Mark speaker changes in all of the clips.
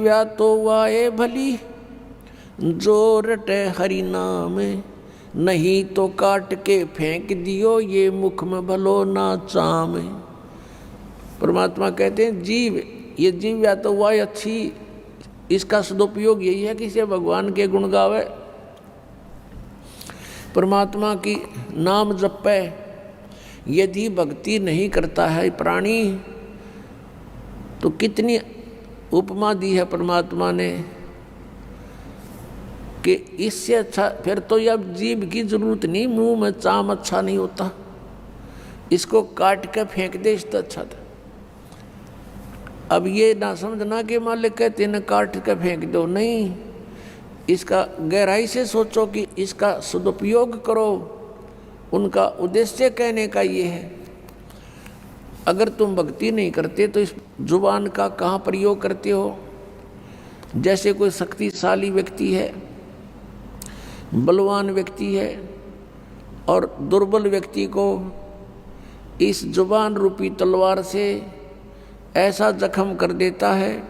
Speaker 1: जीव्या तो वाए भली, जो रटे हरि नाम, नहीं तो काट के फेंक दियो, ये मुख में भलो ना चाम। परमात्मा कहते हैं जीव, ये जीव्या तो वाए अच्छी, इसका सदुपयोग यही है कि इसे भगवान के गुण गावे, परमात्मा की नाम जपे। यदि भक्ति नहीं करता है प्राणी, तो कितनी उपमा दी है परमात्मा ने कि इससे अच्छा फिर तो अब जीभ की जरूरत नहीं, मुंह में चाम अच्छा नहीं होता, इसको काट के फेंक दे इससे अच्छा था। अब ये ना समझना कि मालिक कहते न काट के फेंक दो, नहीं, इसका गहराई से सोचो कि इसका सदुपयोग करो। उनका उद्देश्य कहने का ये है, अगर तुम भक्ति नहीं करते तो इस जुबान का कहाँ प्रयोग करते हो। जैसे कोई शक्तिशाली व्यक्ति है, बलवान व्यक्ति है, और दुर्बल व्यक्ति को इस जुबान रूपी तलवार से ऐसा जख्म कर देता है,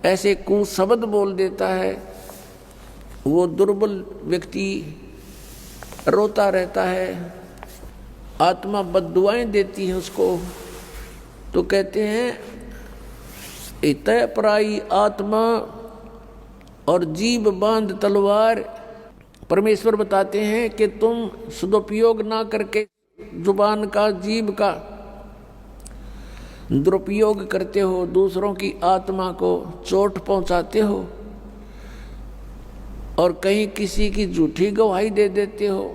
Speaker 1: ऐसे कुशब्द बोल देता है, वो दुर्बल व्यक्ति रोता रहता है, आत्मा बद्दुआएं देती है उसको। तो कहते हैं इतय पराई आत्मा और जीभ बांध तलवार। परमेश्वर बताते हैं कि तुम सदुपयोग ना करके जुबान का, जीभ का दुरुपयोग करते हो, दूसरों की आत्मा को चोट पहुंचाते हो, और कहीं किसी की झूठी गवाही दे देते हो,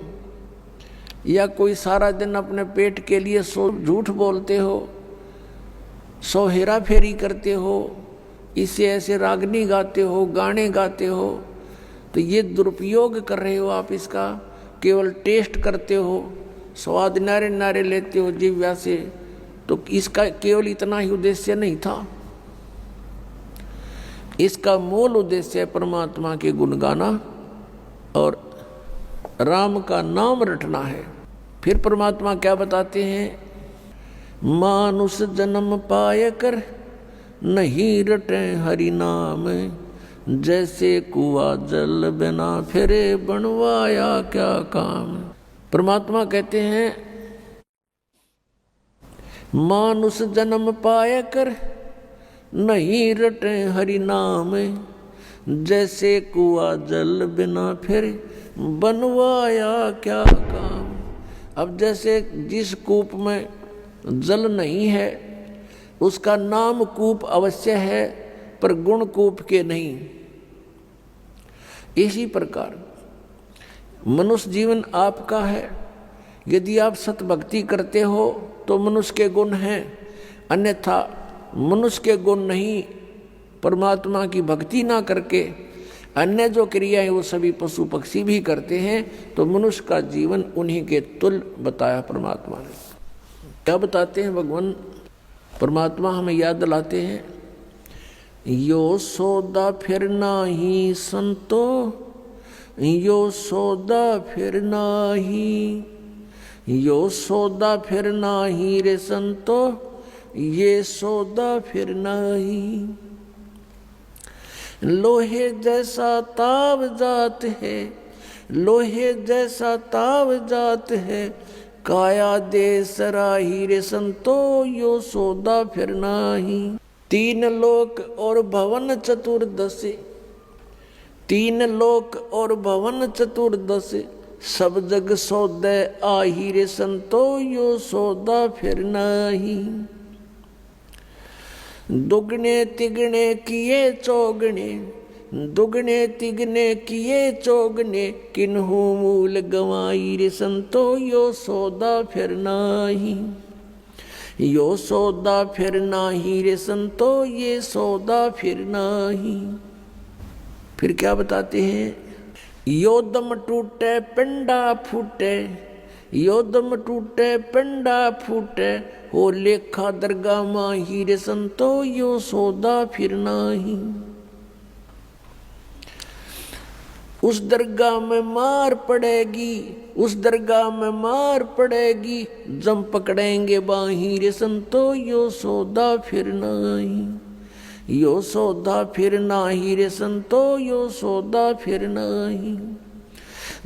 Speaker 1: या कोई सारा दिन अपने पेट के लिए 100 झूठ बोलते हो, 100 हेरा फेरी करते हो, इसे ऐसे रागनी गाते हो, गाने गाते हो, तो ये दुरुपयोग कर रहे हो आप इसका। केवल टेस्ट करते हो, स्वाद नारे नारे लेते हो जीव्या से, तो इसका केवल इतना ही उद्देश्य नहीं था। इसका मूल उद्देश्य है परमात्मा के गुण गाना और राम का नाम रटना है। फिर परमात्मा क्या बताते हैं, मानुष जन्म पाए कर नहीं रटे हरि नाम, जैसे कुआ जल बिना फिरे बनवाया क्या काम। परमात्मा कहते हैं मानुष जन्म पाए कर नहीं रटे हरि नाम, जैसे कुआ जल बिना फिर बनवाया क्या काम। अब जैसे जिस कूप में जल नहीं है उसका नाम कूप अवश्य है, पर गुण कूप के नहीं। इसी प्रकार मनुष्य जीवन आपका है, यदि आप सतभक्ति करते हो तो मनुष्य के गुण हैं, अन्यथा मनुष्य के गुण नहीं। परमात्मा की भक्ति ना करके अन्य जो क्रियाएं वो सभी पशु पक्षी भी करते हैं, तो मनुष्य का जीवन उन्हीं के तुल्य बताया परमात्मा ने। क्या बताते हैं भगवान परमात्मा, हमें याद दिलाते हैं, यो सौदा फिर नाही संतो, यो सौदा फिर नाही, यो सौदा फिर नाही रे संतो, ये सौदा फिर नाही। लोहे जैसा ताव जात है, लोहे जैसा ताव जात है, काया दे सराही रे संतो, यो सौदा फिर नाही। 3 लोक और भवन चतुर्दश, 3 लोक और भवन चतुर्दश, सब जग सौदे आही रे संतो, यो सौदा फिर नाही। दुगने तिगने किए चौगने, दुगने तिगने किए चौगने, किन्हू मूल गवाई रे संतो, यो सौदा फिर नाही। यो सौदा फिर नाही रे संतो, ये सौदा फिर नाही। फिर क्या बताते हैं, यो दम टूटे पिंडा फूटे, यो दम टूटे पिंडा फूटे, हो लेखा दरगाह माही रे संतो, यो सौदा फिर नाही। उस दरगाह में मार पड़ेगी, उस दरगाह में मार पड़ेगी, जम पकड़ेंगे बाही रे संतो, यो सौदा फिर नाही। यो सौदा फिर नाही रे संतो, यो सौदा फिर नाही।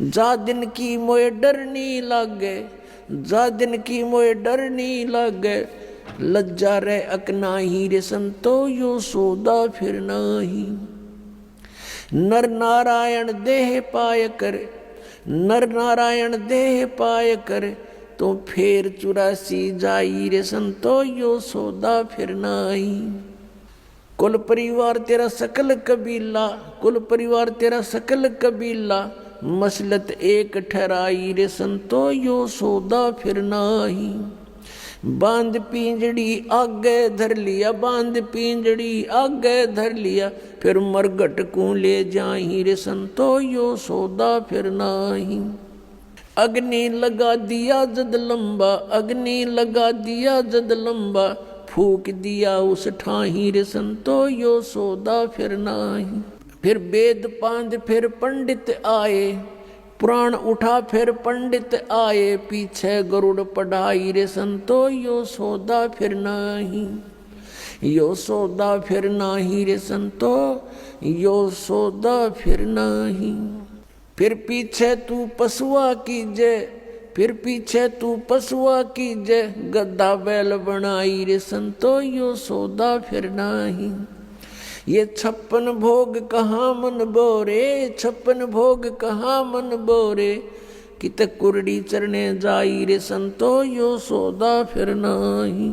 Speaker 1: जा दिन की मोए डरनी लागे, जा दिन की मोए डरनी लागे, लज्जा रे अकनाही रे संतो, यो सौदा फिर नाही। नर नारायण देह पाय करे, नर नारायण देह पाय करे, तो फेर 84 जाई रे संतो, यो सौदा फिर नाही। कुल परिवार तेरा सकल कबीला, कुल परिवार तेरा सकल कबीला, मसलत एक ठहराई रे संतो, यो सौदा फिर नाही। बांध पिंजड़ी आगे धर लिया, बांध पिंजड़ी आगे धर लिया, फिर मरघट को ले जाही रे संतो, यो सौदा फिर नाही। अग्नि लगा दिया जद लंबा, अग्नि लगा दिया जद लंबा, फूक दिया उस ठाही रे संतो, यो सौदा फिर नाही। फिर वेद पांध फिर पंडित आए, पुराण उठा फिर पंडित आए, पीछे गरुड़ पढ़ाई रे संतो, यो सौदा फिर नाही। यो सौदा फिर नाही रे संतो, यो सौदा फिर नाही। फिर पीछे तू पशुआ कीजे, फिर पीछे तू पशुआ कीजे, गद्दा बैल बनाई रे संतो, यो सौदा फिर नाही। ये 56 भोग कहाँ मन बोरे, 56 भोग कहाँ मन बोरे, कित कुरड़ी चरने जाई रे संतो, यो सौदा फिर नाही।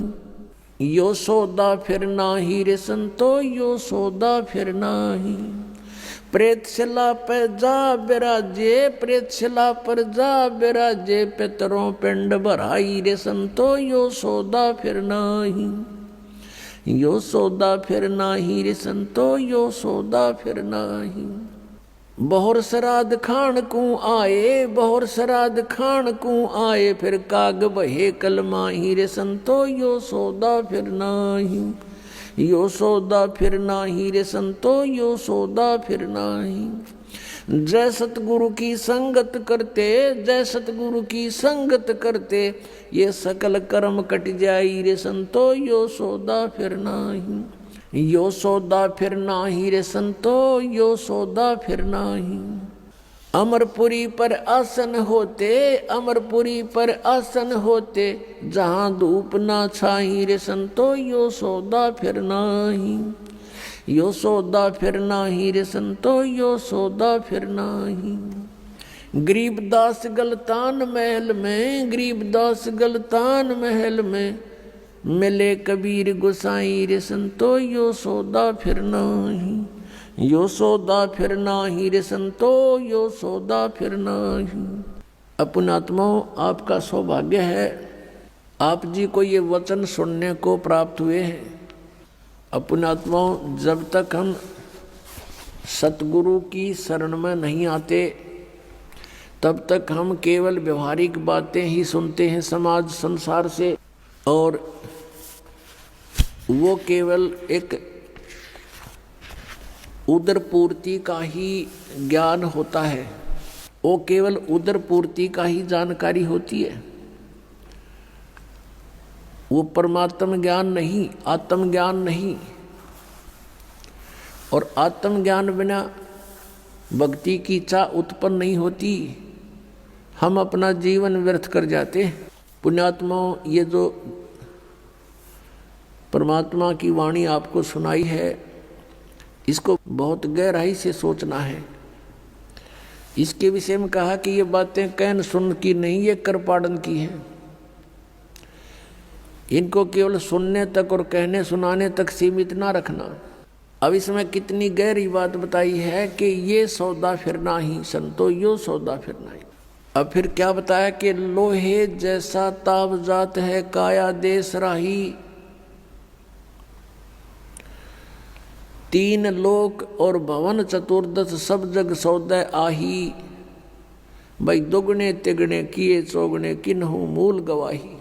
Speaker 1: यो सौदा फिर नाही रे संतो, यो सौदा फिर नाही। प्रेतशिला पे जा बिराजे, प्रेतशिला पर जा बिराजे, पितरों पिंड भराई रे संतो, यो सौदा फिर नाही। यो सौदा फिर नाही रे संतो, यो सौदा फिर नाही। बहुर श्राद्ध खान को आए, बहुर श्राद्ध खान को आए, फिर काग बहे कलमाही रे संतो, यो सौदा फिर नाही। यो सौदा फिर नाही रे संतो, यो सौदा फिर नाही। जय सतगुरु की संगत करते, जय सतगुरु की संगत करते, ये सकल कर्म कट जाई रे संतो, यो सौदा फिर नाही। यो सौदा फिर नाही रे संतो, यो सौदा फिर नाही। अमरपुरी पर आसन होते, अमरपुरी पर आसन होते, जहाँ धूप ना छाई रे संतो, यो सौदा फिर नाही। यो सौदा फिर नाही रे संतो, यो सौदा फिर नाही। गरीबदास गलतान महल में, गरीबदास गलतान महल में, मिले कबीर गोसाई रे संतो, यो सौदा फिर नाही। यो सौदा फिर नाही रे संतो, यो सौदा फिर नाही। अपनात्माओं, आपका सौभाग्य है, आप जी को ये वचन सुनने को प्राप्त हुए हैं। अपनात्माओं, जब तक हम सतगुरु की शरण में नहीं आते, तब तक हम केवल व्यवहारिक बातें ही सुनते हैं समाज संसार से, और वो केवल एक उदर पूर्ति का ही ज्ञान होता है, वो केवल उदर पूर्ति का ही जानकारी होती है। वो परमात्म ज्ञान नहीं, आत्म ज्ञान नहीं। और आत्म ज्ञान बिना भक्ति की इच्छा उत्पन्न नहीं होती, हम अपना जीवन व्यर्थ कर जाते हैं। पुण्यात्माओं, ये जो परमात्मा की वाणी आपको सुनाई है, इसको बहुत गहराई से सोचना है। इसके विषय में कहा कि ये बातें कहन सुन की नहीं, ये कर पाड़न की है। इनको केवल सुनने तक और कहने सुनाने तक सीमित ना रखना। अब इसमें कितनी गहरी बात बताई है कि ये सौदा फिर नाही संतो, यो सौदा फिर नाही। अब फिर क्या बताया कि लोहे जैसा ताव जात है काया देश राही, 3 लोक और भवन चतुर्दश सब जग सौदे आही, भाई दुगने तिगने किए चौगने किन्हु मूल गवाही।